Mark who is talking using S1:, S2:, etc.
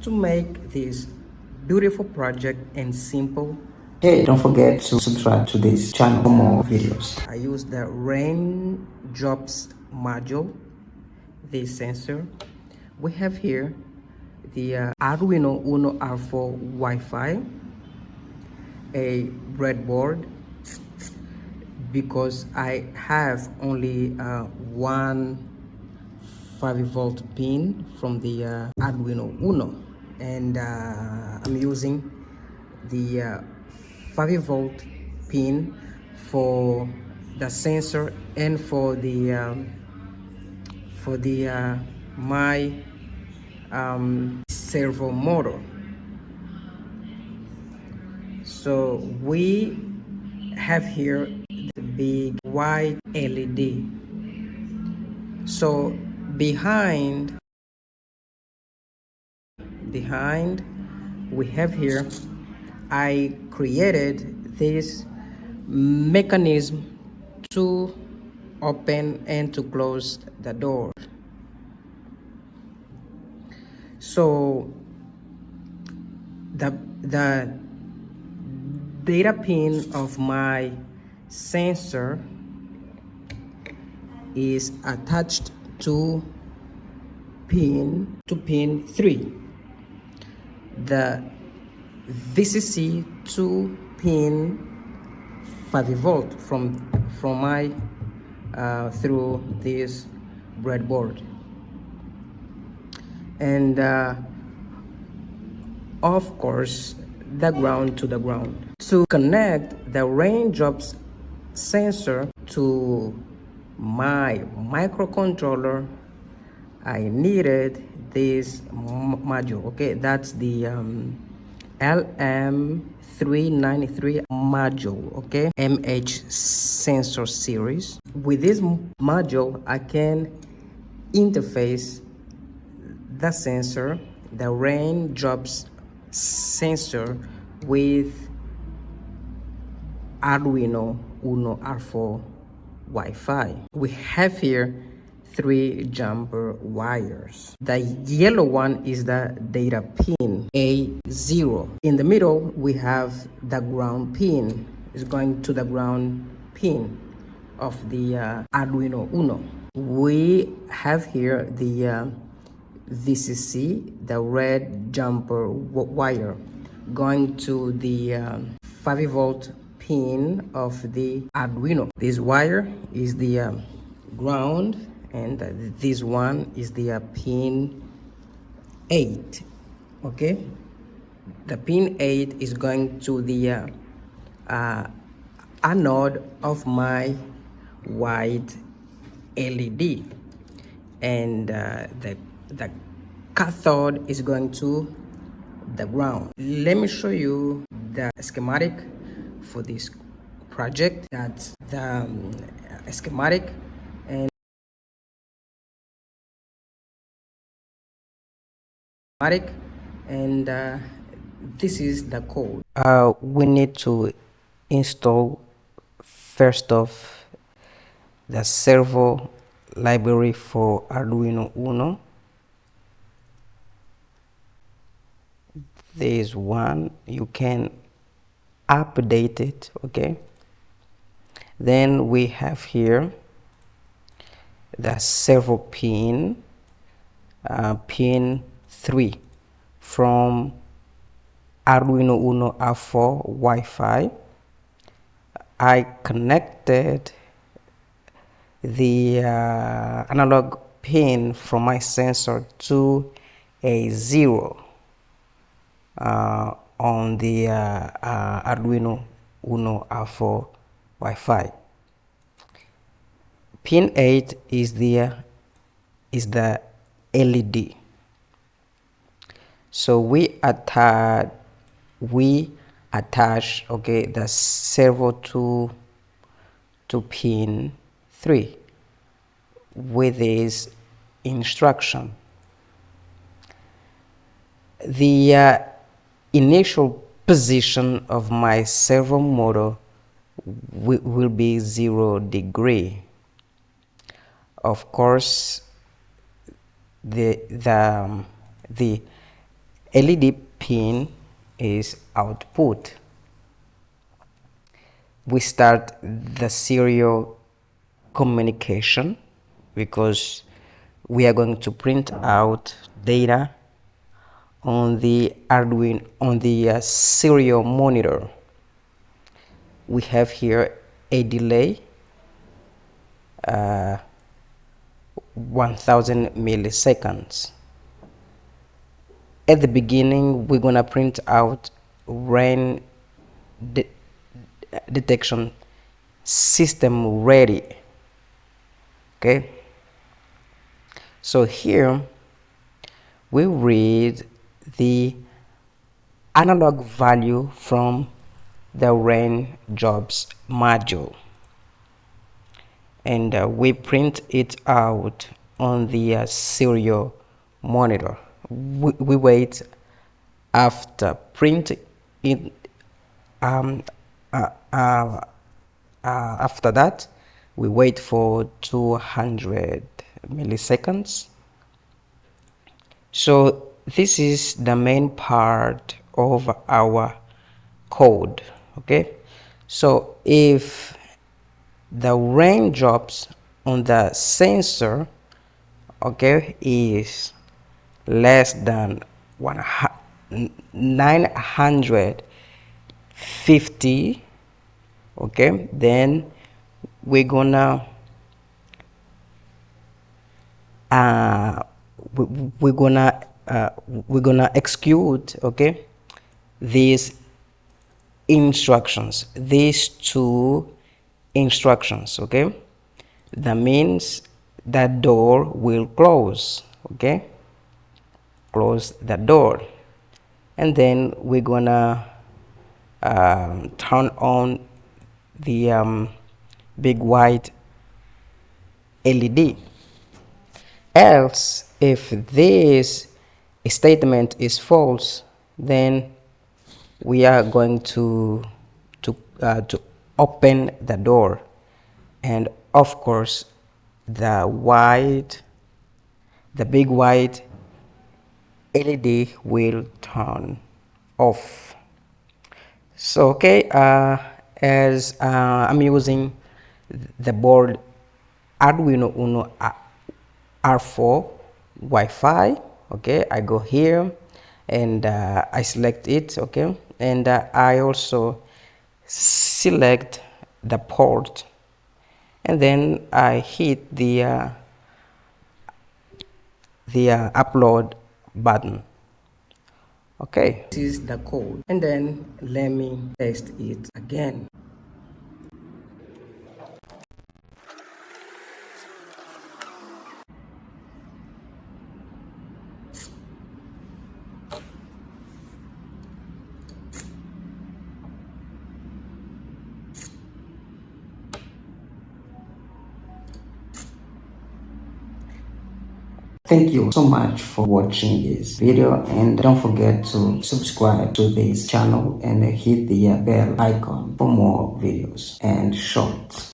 S1: to make this beautiful project and simple.
S2: Hey, don't forget to subscribe to this channel for more videos.
S1: I use the Raindrops module, this sensor. We have here the Arduino Uno R4 Wi-Fi, a breadboard, because I have only one 5-volt pin from the Arduino Uno, and I'm using the 5-volt pin for the sensor and for the my servo motor. So we have here the big white LED. So behind we have here, I created this mechanism to open and to close the door. So the data pin of my sensor is attached to pin 3. The VCC to pin 5-volt from my through this breadboard, and of course the ground to the ground. To connect the Raindrops sensor to my microcontroller, I needed this module. Okay, that's the LM393 module, okay, MH sensor series. With this module, I can interface the sensor, the Raindrops sensor, with Arduino Uno R4 Wi-Fi. We have here 3 jumper wires. The yellow one is the data pin A0. In the middle, we have the ground pin. It's going to the ground pin of the Arduino Uno. We have here the VCC, the red jumper wire, going to the 5-volt pin of the Arduino. This wire is the ground, and this one is the pin 8. Okay, the pin 8 is going to the anode of my white LED, and the cathode is going to the ground. Let me show you the schematic for this project. That's the schematic, and this is the code. We need to install first off the servo library for Arduino Uno. There is one, you can update it. Okay, then we have here the servo pin, pin 3 from Arduino Uno R4 Wi-Fi. I connected the analog pin from my sensor to a 0 on the Arduino Uno R4 Wi-Fi. Pin 8 is the LED. So we attach okay, the servo to pin 3 with this instruction. The initial position of my servo motor will be 0 degree. Of course, the LED pin is output. We start the serial communication because we are going to print out data on the Arduino, on the serial monitor. We have here a delay, 1000 milliseconds. At the beginning, we're gonna print out rain detection system ready. Okay, so here we read the analog value from the Raindrops module, and we print it out on the serial monitor. We wait after printing it. After that, we wait for 200 milliseconds. So this is the main part of our code. Okay, so if the raindrops on the sensor, okay, is less than 950, okay, then we're gonna we're gonna execute, okay, these instructions, these two instructions. Okay, that means that door will close. Okay, close the door, and then we're gonna turn on the big white LED. Else, if this statement is false, then we are going to open the door, and of course the big white LED will turn off. So okay, as I'm using the board Arduino Uno R4 Wi-Fi, okay, I go here and I select it, okay, and I also select the port, and then I hit the upload button. Okay, this is the code, and then let me test it again.
S2: Thank you so much for watching this video, and don't forget to subscribe to this channel and hit the bell icon for more videos and shorts.